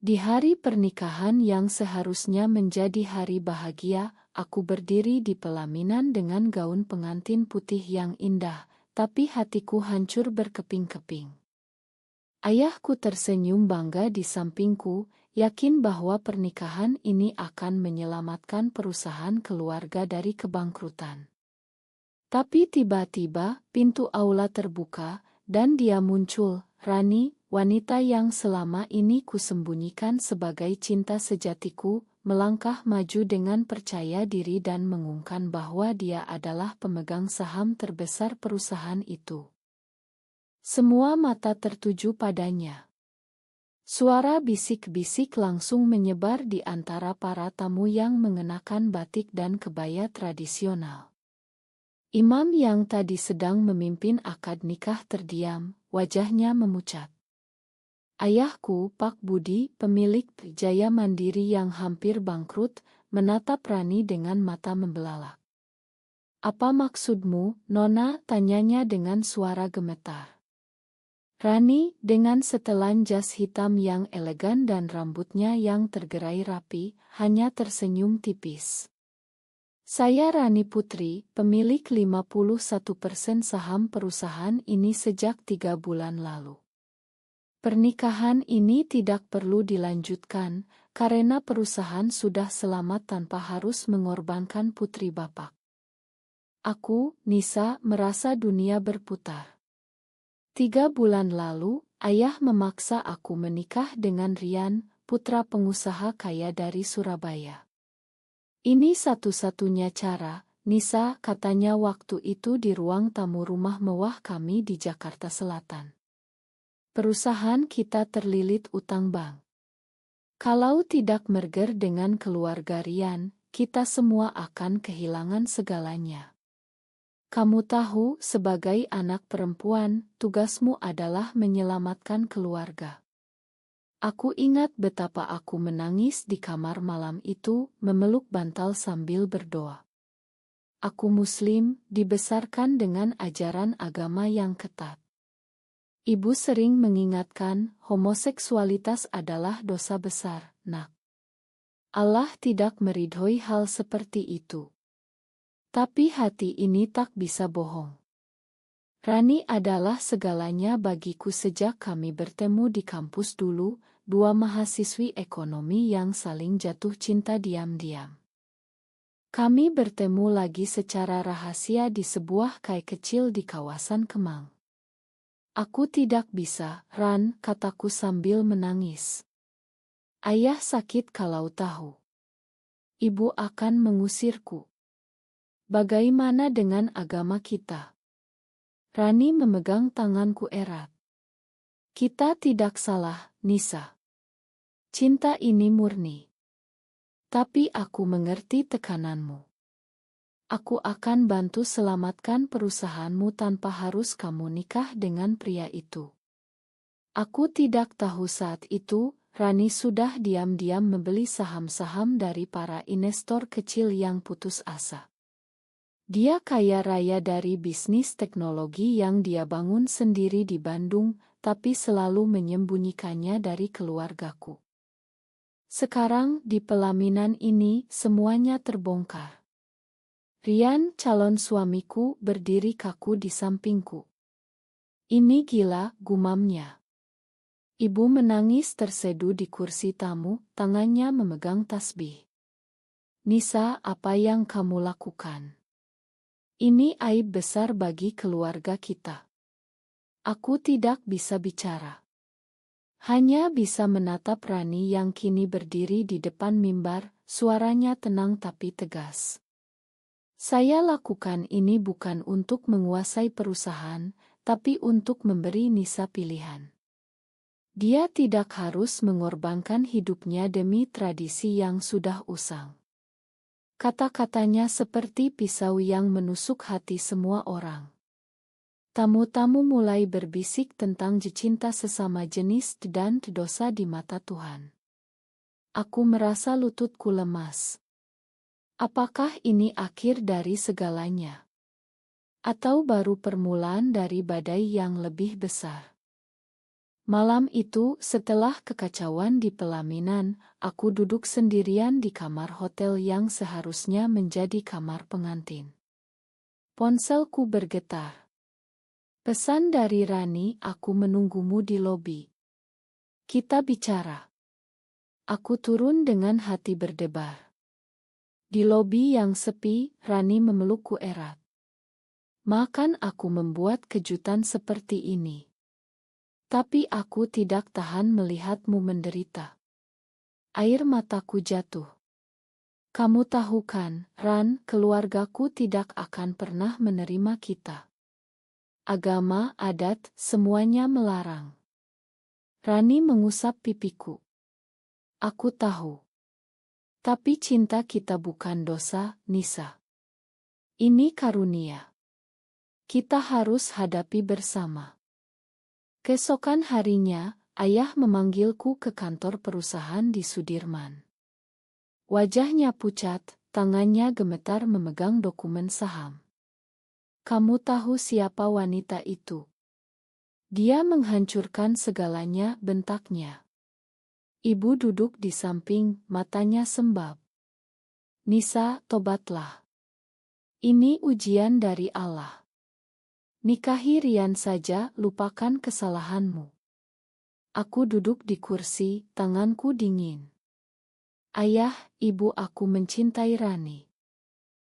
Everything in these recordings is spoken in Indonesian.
Di hari pernikahan yang seharusnya menjadi hari bahagia, aku berdiri di pelaminan dengan gaun pengantin putih yang indah, tapi hatiku hancur berkeping-keping. Ayahku tersenyum bangga di sampingku, yakin bahwa pernikahan ini akan menyelamatkan perusahaan keluarga dari kebangkrutan. Tapi tiba-tiba pintu aula terbuka, dan dia muncul, Rani, wanita yang selama ini kusembunyikan sebagai cinta sejatiku, melangkah maju dengan percaya diri dan mengumumkan bahwa dia adalah pemegang saham terbesar perusahaan itu. Semua mata tertuju padanya. Suara bisik-bisik langsung menyebar di antara para tamu yang mengenakan batik dan kebaya tradisional. Imam yang tadi sedang memimpin akad nikah terdiam, wajahnya memucat. Ayahku, Pak Budi, pemilik Jaya Mandiri yang hampir bangkrut, menatap Rani dengan mata membelalak. "Apa maksudmu, Nona?" tanyanya dengan suara gemetar. Rani, dengan setelan jas hitam yang elegan dan rambutnya yang tergerai rapi, hanya tersenyum tipis. "Saya Rani Putri, pemilik 51% saham perusahaan ini sejak 3 bulan lalu. Pernikahan ini tidak perlu dilanjutkan, karena perusahaan sudah selamat tanpa harus mengorbankan putri Bapak. Aku, Nisa, merasa dunia berputar. 3 bulan lalu, ayah memaksa aku menikah dengan Rian, putra pengusaha kaya dari Surabaya. Ini satu-satunya cara, Nisa," katanya waktu itu di ruang tamu rumah mewah kami di Jakarta Selatan. "Perusahaan kita terlilit utang bank. Kalau tidak merger dengan keluarga Rian, kita semua akan kehilangan segalanya. Kamu tahu, sebagai anak perempuan, tugasmu adalah menyelamatkan keluarga." Aku ingat betapa aku menangis di kamar malam itu, memeluk bantal sambil berdoa. Aku Muslim, dibesarkan dengan ajaran agama yang ketat. Ibu sering mengingatkan, homoseksualitas adalah dosa besar, nak. Allah tidak meridhoi hal seperti itu. Tapi hati ini tak bisa bohong. Rani adalah segalanya bagiku sejak kami bertemu di kampus dulu, 2 mahasiswi ekonomi yang saling jatuh cinta diam-diam. Kami bertemu lagi secara rahasia di sebuah kai kecil di kawasan Kemang. "Aku tidak bisa, Ran," kataku sambil menangis. "Ayah sakit kalau tahu. Ibu akan mengusirku. Bagaimana dengan agama kita?" Rani memegang tanganku erat. "Kita tidak salah, Nisa. Cinta ini murni. Tapi aku mengerti tekananmu. Aku akan bantu selamatkan perusahaanmu tanpa harus kamu nikah dengan pria itu." Aku tidak tahu saat itu, Rani sudah diam-diam membeli saham-saham dari para investor kecil yang putus asa. Dia kaya raya dari bisnis teknologi yang dia bangun sendiri di Bandung, tapi selalu menyembunyikannya dari keluargaku. Sekarang, di pelaminan ini, semuanya terbongkar. Rian, calon suamiku, berdiri kaku di sampingku. "Ini gila," gumamnya. Ibu menangis terseduh di kursi tamu, tangannya memegang tasbih. "Nisa, apa yang kamu lakukan? Ini aib besar bagi keluarga kita." Aku tidak bisa bicara. Hanya bisa menatap Rani yang kini berdiri di depan mimbar, suaranya tenang tapi tegas. "Saya lakukan ini bukan untuk menguasai perusahaan, tapi untuk memberi Nisa pilihan. Dia tidak harus mengorbankan hidupnya demi tradisi yang sudah usang." Kata-katanya seperti pisau yang menusuk hati semua orang. Tamu-tamu mulai berbisik tentang cinta sesama jenis dan dosa di mata Tuhan. Aku merasa lututku lemas. Apakah ini akhir dari segalanya? Atau baru permulaan dari badai yang lebih besar? Malam itu, setelah kekacauan di pelaminan, aku duduk sendirian di kamar hotel yang seharusnya menjadi kamar pengantin. Ponselku bergetar. Pesan dari Rani, aku menunggumu di lobi. Kita bicara. Aku turun dengan hati berdebar. Di lobi yang sepi, Rani memelukku erat. Makan aku membuat kejutan seperti ini. Tapi aku tidak tahan melihatmu menderita. Air mataku jatuh. Kamu tahu kan, Ran, keluargaku tidak akan pernah menerima kita. Agama, adat, semuanya melarang. Rani mengusap pipiku. Aku tahu. Tapi cinta kita bukan dosa, Nisa. Ini karunia. Kita harus hadapi bersama. Keesokan harinya, ayah memanggilku ke kantor perusahaan di Sudirman. Wajahnya pucat, tangannya gemetar memegang dokumen saham. Kamu tahu siapa wanita itu? Dia menghancurkan segalanya, bentaknya. Ibu duduk di samping, matanya sembab. Nisa, tobatlah. Ini ujian dari Allah. Nikahi Rian saja, lupakan kesalahanmu. Aku duduk di kursi, tanganku dingin. Ayah, ibu, aku mencintai Rani.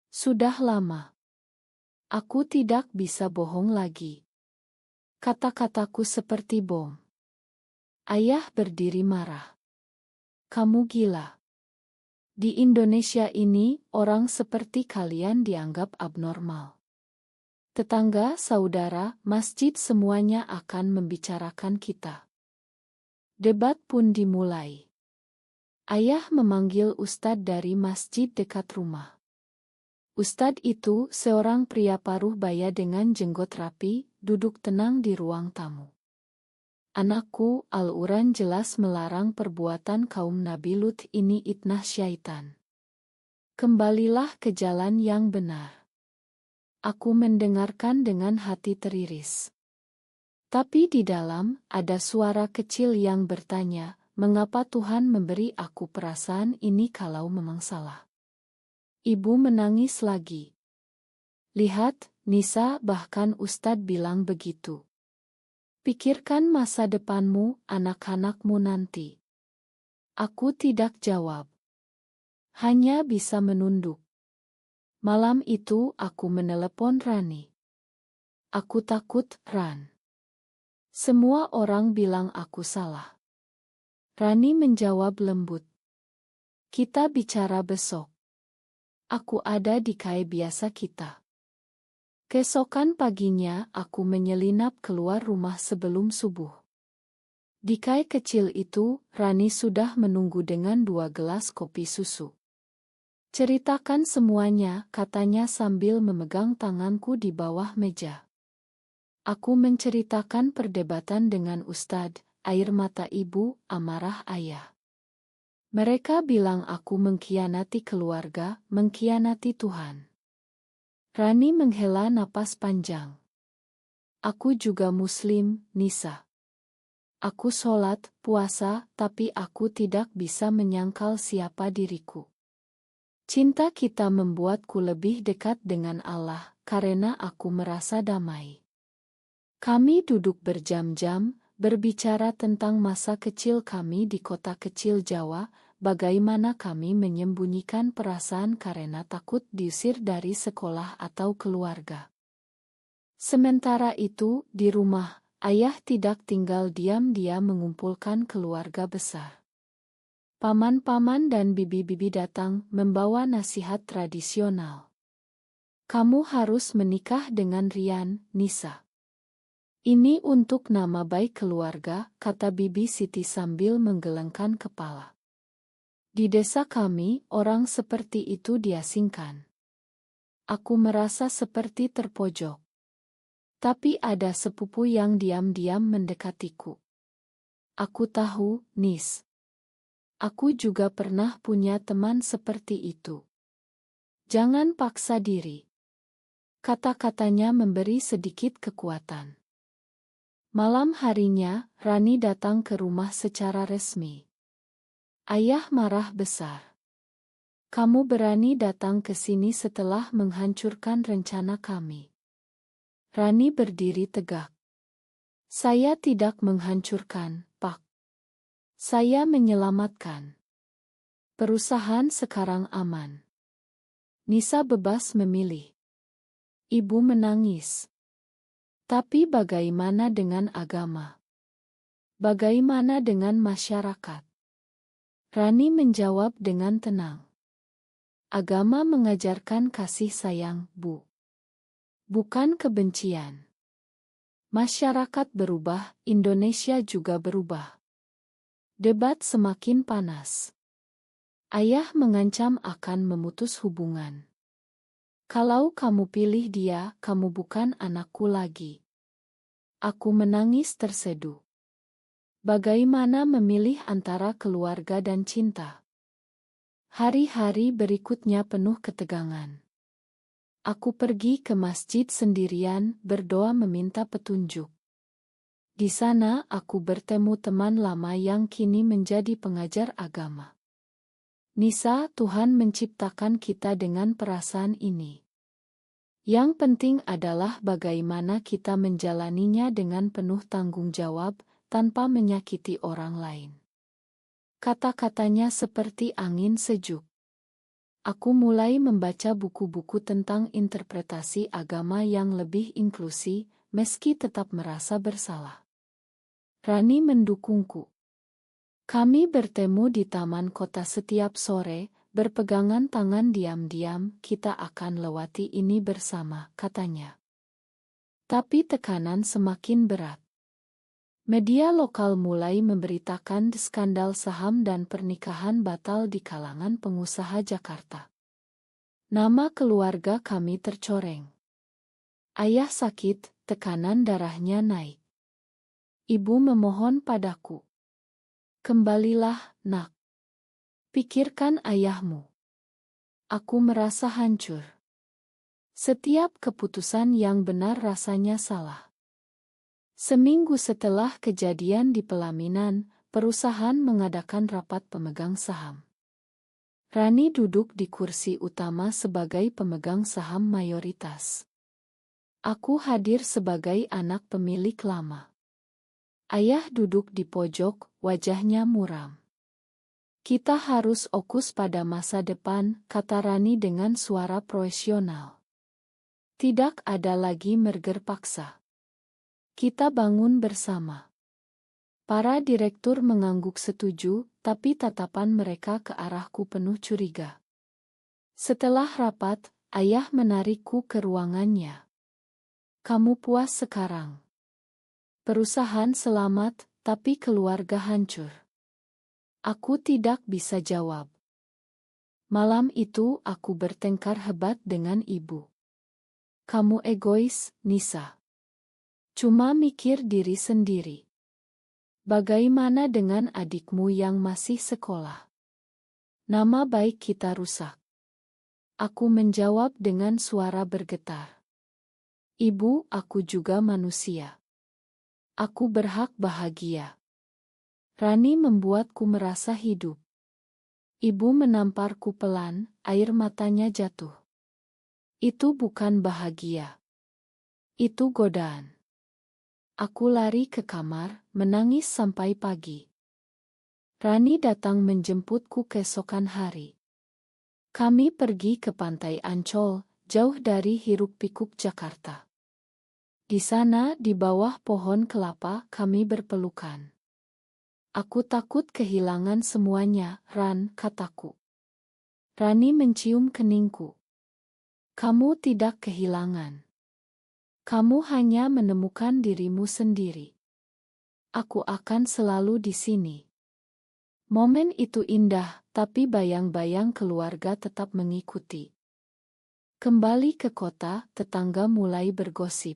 Sudah lama. Aku tidak bisa bohong lagi. Kata-kataku seperti bom. Ayah berdiri marah. Kamu gila. Di Indonesia ini, orang seperti kalian dianggap abnormal. Tetangga, saudara, masjid semuanya akan membicarakan kita. Debat pun dimulai. Ayah memanggil ustadz dari masjid dekat rumah. Ustadz itu seorang pria paruh baya dengan jenggot rapi, duduk tenang di ruang tamu. Anakku, Al-Quran jelas melarang perbuatan kaum Nabi Lut ini itnah syaitan. Kembalilah ke jalan yang benar. Aku mendengarkan dengan hati teriris. Tapi di dalam, ada suara kecil yang bertanya, mengapa Tuhan memberi aku perasaan ini kalau memang salah? Ibu menangis lagi. Lihat, Nisa, bahkan Ustadz bilang begitu. Pikirkan masa depanmu, anak-anakmu nanti. Aku tidak jawab. Hanya bisa menunduk. Malam itu aku menelepon Rani. Aku takut, Ran. Semua orang bilang aku salah. Rani menjawab lembut. Kita bicara besok. Aku ada di kai biasa kita. Keesokan paginya aku menyelinap keluar rumah sebelum subuh. Di kai kecil itu, Rani sudah menunggu dengan 2 gelas kopi susu. Ceritakan semuanya, katanya sambil memegang tanganku di bawah meja. Aku menceritakan perdebatan dengan Ustadz, air mata ibu, amarah ayah. Mereka bilang aku mengkhianati keluarga, mengkhianati Tuhan. Rani menghela napas panjang. Aku juga Muslim, Nisa. Aku sholat, puasa, tapi aku tidak bisa menyangkal siapa diriku. Cinta kita membuatku lebih dekat dengan Allah, karena aku merasa damai. Kami duduk berjam-jam, berbicara tentang masa kecil kami di kota kecil Jawa, bagaimana kami menyembunyikan perasaan karena takut diusir dari sekolah atau keluarga. Sementara itu, di rumah, ayah tidak tinggal diam, dia mengumpulkan keluarga besar. Paman-paman dan bibi-bibi datang membawa nasihat tradisional. Kamu harus menikah dengan Rian, Nisa. Ini untuk nama baik keluarga, kata Bibi Siti sambil menggelengkan kepala. Di desa kami, orang seperti itu diasingkan. Aku merasa seperti terpojok. Tapi ada sepupu yang diam-diam mendekatiku. Aku tahu, Nis. Aku juga pernah punya teman seperti itu. Jangan paksa diri. Kata-katanya memberi sedikit kekuatan. Malam harinya, Rani datang ke rumah secara resmi. Ayah marah besar. Kamu berani datang ke sini setelah menghancurkan rencana kami. Rani berdiri tegak. Saya tidak menghancurkan, Pak. Saya menyelamatkan. Perusahaan sekarang aman. Nisa bebas memilih. Ibu menangis. Tapi bagaimana dengan agama? Bagaimana dengan masyarakat? Rani menjawab dengan tenang. Agama mengajarkan kasih sayang, Bu. Bukan kebencian. Masyarakat berubah, Indonesia juga berubah. Debat semakin panas. Ayah mengancam akan memutus hubungan. Kalau kamu pilih dia, kamu bukan anakku lagi. Aku menangis terseduh. Bagaimana memilih antara keluarga dan cinta? Hari-hari berikutnya penuh ketegangan. Aku pergi ke masjid sendirian, berdoa meminta petunjuk. Di sana aku bertemu teman lama yang kini menjadi pengajar agama. Nisa, Tuhan menciptakan kita dengan perasaan ini. Yang penting adalah bagaimana kita menjalaninya dengan penuh tanggung jawab, tanpa menyakiti orang lain. Kata-katanya seperti angin sejuk. Aku mulai membaca buku-buku tentang interpretasi agama yang lebih inklusi, meski tetap merasa bersalah. Rani mendukungku. Kami bertemu di taman kota setiap sore, berpegangan tangan diam-diam, kita akan lewati ini bersama, katanya. Tapi tekanan semakin berat. Media lokal mulai memberitakan skandal saham dan pernikahan batal di kalangan pengusaha Jakarta. Nama keluarga kami tercoreng. Ayah sakit, tekanan darahnya naik. Ibu memohon padaku. Kembalilah, nak. Pikirkan ayahmu. Aku merasa hancur. Setiap keputusan yang benar rasanya salah. Seminggu setelah kejadian di pelaminan, perusahaan mengadakan rapat pemegang saham. Rani duduk di kursi utama sebagai pemegang saham mayoritas. Aku hadir sebagai anak pemilik lama. Ayah duduk di pojok, wajahnya muram. Kita harus fokus pada masa depan, kata Rani dengan suara profesional. Tidak ada lagi merger paksa. Kita bangun bersama. Para direktur mengangguk setuju, tapi tatapan mereka ke arahku penuh curiga. Setelah rapat, ayah menarikku ke ruangannya. Kamu puas sekarang? Perusahaan selamat, tapi keluarga hancur. Aku tidak bisa jawab. Malam itu aku bertengkar hebat dengan ibu. Kamu egois, Nisa. Cuma mikir diri sendiri. Bagaimana dengan adikmu yang masih sekolah? Nama baik kita rusak. Aku menjawab dengan suara bergetar. Ibu, aku juga manusia. Aku berhak bahagia. Rani membuatku merasa hidup. Ibu menamparku pelan, air matanya jatuh. Itu bukan bahagia. Itu godaan. Aku lari ke kamar, menangis sampai pagi. Rani datang menjemputku keesokan hari. Kami pergi ke pantai Ancol, jauh dari hiruk-pikuk Jakarta. Di sana, di bawah pohon kelapa, kami berpelukan. Aku takut kehilangan semuanya, Ran, kataku. Rani mencium keningku. Kamu tidak kehilangan. Kamu hanya menemukan dirimu sendiri. Aku akan selalu di sini. Momen itu indah, tapi bayang-bayang keluarga tetap mengikuti. Kembali ke kota, tetangga mulai bergosip.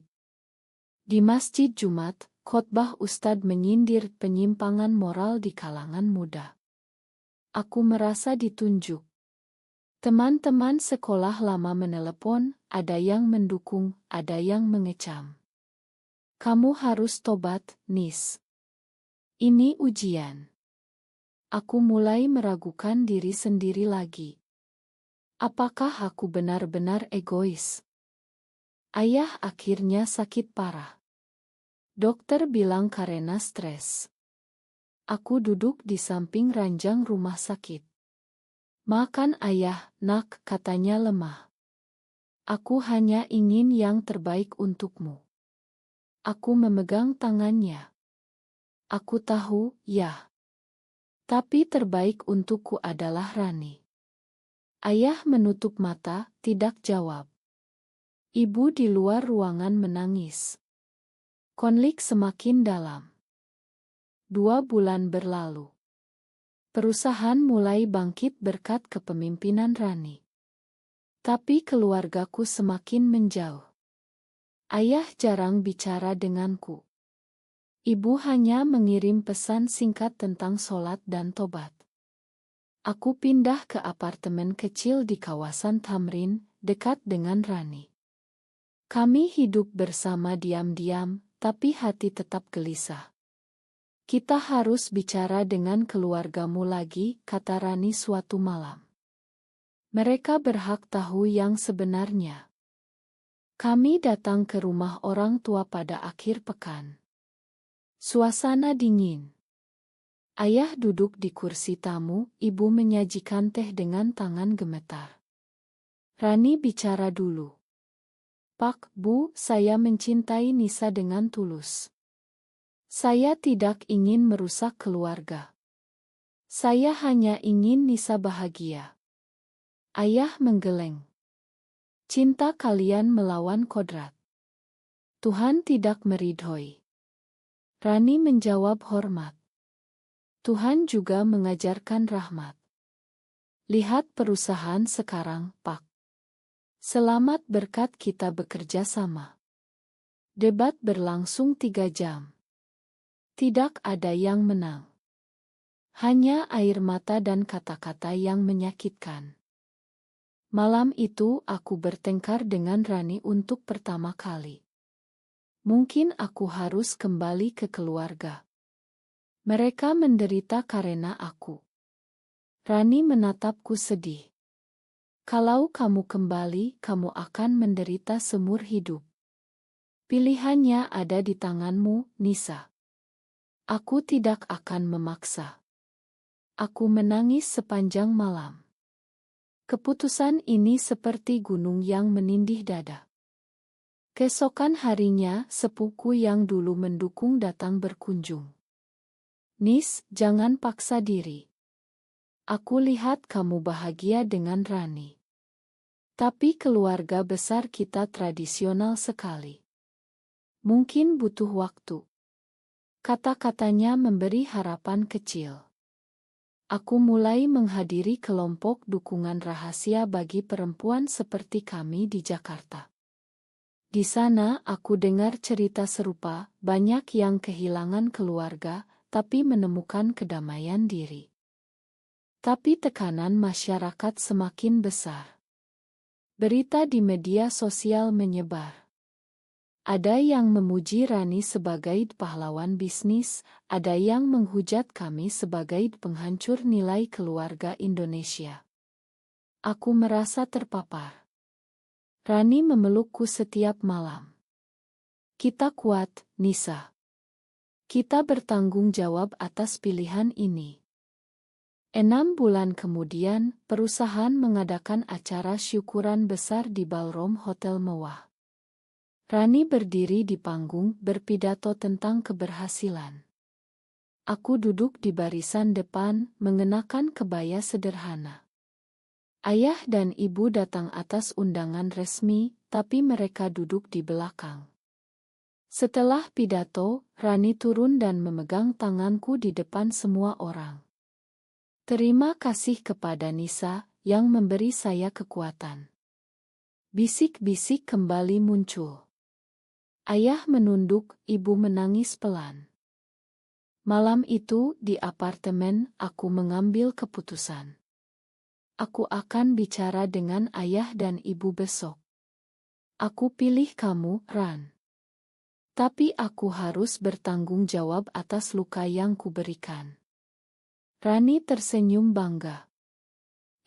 Di Masjid Jumat, khotbah Ustadz menyindir penyimpangan moral di kalangan muda. Aku merasa ditunjuk. Teman-teman sekolah lama menelepon, ada yang mendukung, ada yang mengecam. Kamu harus tobat, Nis. Ini ujian. Aku mulai meragukan diri sendiri lagi. Apakah aku benar-benar egois? Ayah akhirnya sakit parah. Dokter bilang karena stres. Aku duduk di samping ranjang rumah sakit. Makan ayah, nak, katanya lemah. Aku hanya ingin yang terbaik untukmu. Aku memegang tangannya. Aku tahu, ya. Tapi terbaik untukku adalah Rani. Ayah menutup mata, tidak jawab. Ibu di luar ruangan menangis. Konflik semakin dalam. 2 bulan berlalu. Perusahaan mulai bangkit berkat kepemimpinan Rani. Tapi keluargaku semakin menjauh. Ayah jarang bicara denganku. Ibu hanya mengirim pesan singkat tentang sholat dan tobat. Aku pindah ke apartemen kecil di kawasan Tamrin, dekat dengan Rani. Kami hidup bersama diam-diam, tapi hati tetap gelisah. Kita harus bicara dengan keluargamu lagi, kata Rani suatu malam. Mereka berhak tahu yang sebenarnya. Kami datang ke rumah orang tua pada akhir pekan. Suasana dingin. Ayah duduk di kursi tamu, ibu menyajikan teh dengan tangan gemetar. Rani bicara dulu. Pak, Bu, saya mencintai Nisa dengan tulus. Saya tidak ingin merusak keluarga. Saya hanya ingin Nisa bahagia. Ayah menggeleng. Cinta kalian melawan kodrat. Tuhan tidak meridhoi. Rani menjawab hormat. Tuhan juga mengajarkan rahmat. Lihat perusahaan sekarang, Pak. Selamat berkat kita bekerja sama. Debat berlangsung 3 jam. Tidak ada yang menang. Hanya air mata dan kata-kata yang menyakitkan. Malam itu aku bertengkar dengan Rani untuk pertama kali. Mungkin aku harus kembali ke keluarga. Mereka menderita karena aku. Rani menatapku sedih. Kalau kamu kembali, kamu akan menderita seumur hidup. Pilihannya ada di tanganmu, Nisa. Aku tidak akan memaksa. Aku menangis sepanjang malam. Keputusan ini seperti gunung yang menindih dada. Keesokan harinya, sepupu yang dulu mendukung datang berkunjung. Nis, jangan paksa diri. Aku lihat kamu bahagia dengan Rani. Tapi keluarga besar kita tradisional sekali. Mungkin butuh waktu. Kata-katanya memberi harapan kecil. Aku mulai menghadiri kelompok dukungan rahasia bagi perempuan seperti kami di Jakarta. Di sana aku dengar cerita serupa, banyak yang kehilangan keluarga, tapi menemukan kedamaian diri. Tapi tekanan masyarakat semakin besar. Berita di media sosial menyebar. Ada yang memuji Rani sebagai pahlawan bisnis, ada yang menghujat kami sebagai penghancur nilai keluarga Indonesia. Aku merasa terpapar. Rani memelukku setiap malam. Kita kuat, Nisa. Kita bertanggung jawab atas pilihan ini. 6 bulan kemudian, perusahaan mengadakan acara syukuran besar di ballroom hotel mewah. Rani berdiri di panggung berpidato tentang keberhasilan. Aku duduk di barisan depan, mengenakan kebaya sederhana. Ayah dan ibu datang atas undangan resmi, tapi mereka duduk di belakang. Setelah pidato, Rani turun dan memegang tanganku di depan semua orang. Terima kasih kepada Nisa, yang memberi saya kekuatan. Bisik-bisik kembali muncul. Ayah menunduk, ibu menangis pelan. Malam itu, di apartemen, aku mengambil keputusan. Aku akan bicara dengan ayah dan ibu besok. Aku pilih kamu, Ran. Tapi aku harus bertanggung jawab atas luka yang kuberikan. Rani tersenyum bangga.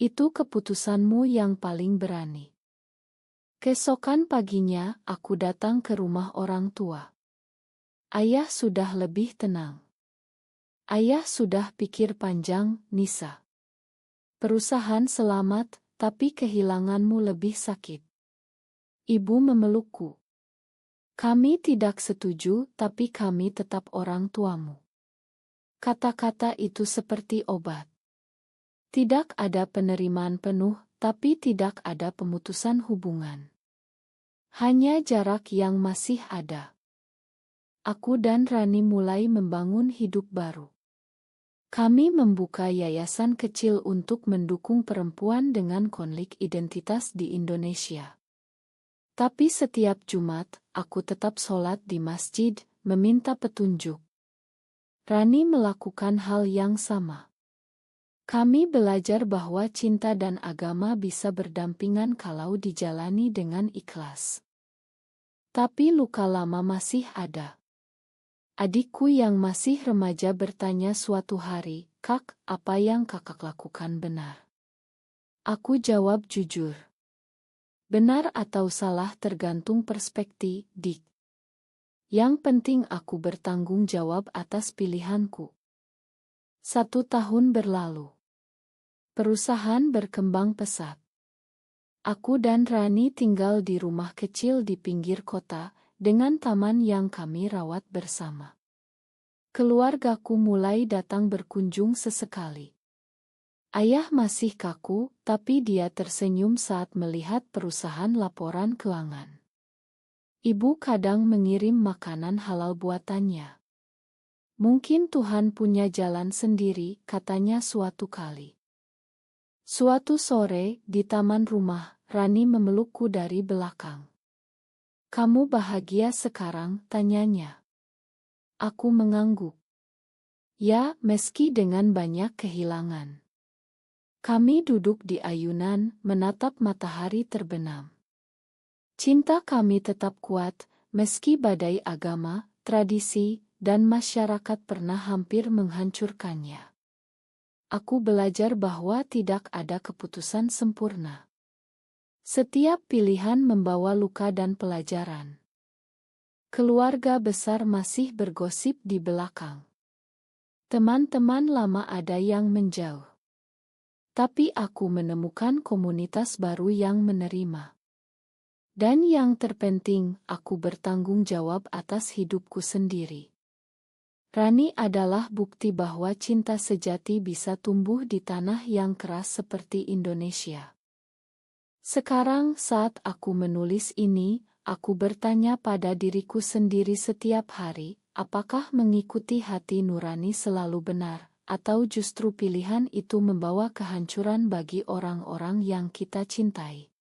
Itu keputusanmu yang paling berani. Keesokan paginya, aku datang ke rumah orang tua. Ayah sudah lebih tenang. Ayah sudah pikir panjang, Nisa. Perusahaan selamat, tapi kehilanganmu lebih sakit. Ibu memelukku. Kami tidak setuju, tapi kami tetap orang tuamu. Kata-kata itu seperti obat. Tidak ada penerimaan penuh, tapi tidak ada pemutusan hubungan. Hanya jarak yang masih ada. Aku dan Rani mulai membangun hidup baru. Kami membuka yayasan kecil untuk mendukung perempuan dengan konflik identitas di Indonesia. Tapi setiap Jumat, aku tetap sholat di masjid, meminta petunjuk. Rani melakukan hal yang sama. Kami belajar bahwa cinta dan agama bisa berdampingan kalau dijalani dengan ikhlas. Tapi luka lama masih ada. Adikku yang masih remaja bertanya suatu hari, "Kak, apa yang kakak lakukan benar?" Aku jawab jujur. Benar atau salah tergantung perspektif, Dik. Yang penting aku bertanggung jawab atas pilihanku. 1 tahun berlalu. Perusahaan berkembang pesat. Aku dan Rani tinggal di rumah kecil di pinggir kota, dengan taman yang kami rawat bersama. Keluargaku mulai datang berkunjung sesekali. Ayah masih kaku, tapi dia tersenyum saat melihat perusahaan laporan keuangan. Ibu kadang mengirim makanan halal buatannya. Mungkin Tuhan punya jalan sendiri, katanya suatu kali. Suatu sore, di taman rumah, Rani memelukku dari belakang. "Kamu bahagia sekarang?" tanyanya. Aku mengangguk. Ya, meski dengan banyak kehilangan. Kami duduk di ayunan, menatap matahari terbenam. Cinta kami tetap kuat, meski badai agama, tradisi, dan masyarakat pernah hampir menghancurkannya. Aku belajar bahwa tidak ada keputusan sempurna. Setiap pilihan membawa luka dan pelajaran. Keluarga besar masih bergosip di belakang. Teman-teman lama ada yang menjauh. Tapi aku menemukan komunitas baru yang menerima. Dan yang terpenting, aku bertanggung jawab atas hidupku sendiri. Rani adalah bukti bahwa cinta sejati bisa tumbuh di tanah yang keras seperti Indonesia. Sekarang saat aku menulis ini, aku bertanya pada diriku sendiri setiap hari, apakah mengikuti hati nurani selalu benar, atau justru pilihan itu membawa kehancuran bagi orang-orang yang kita cintai?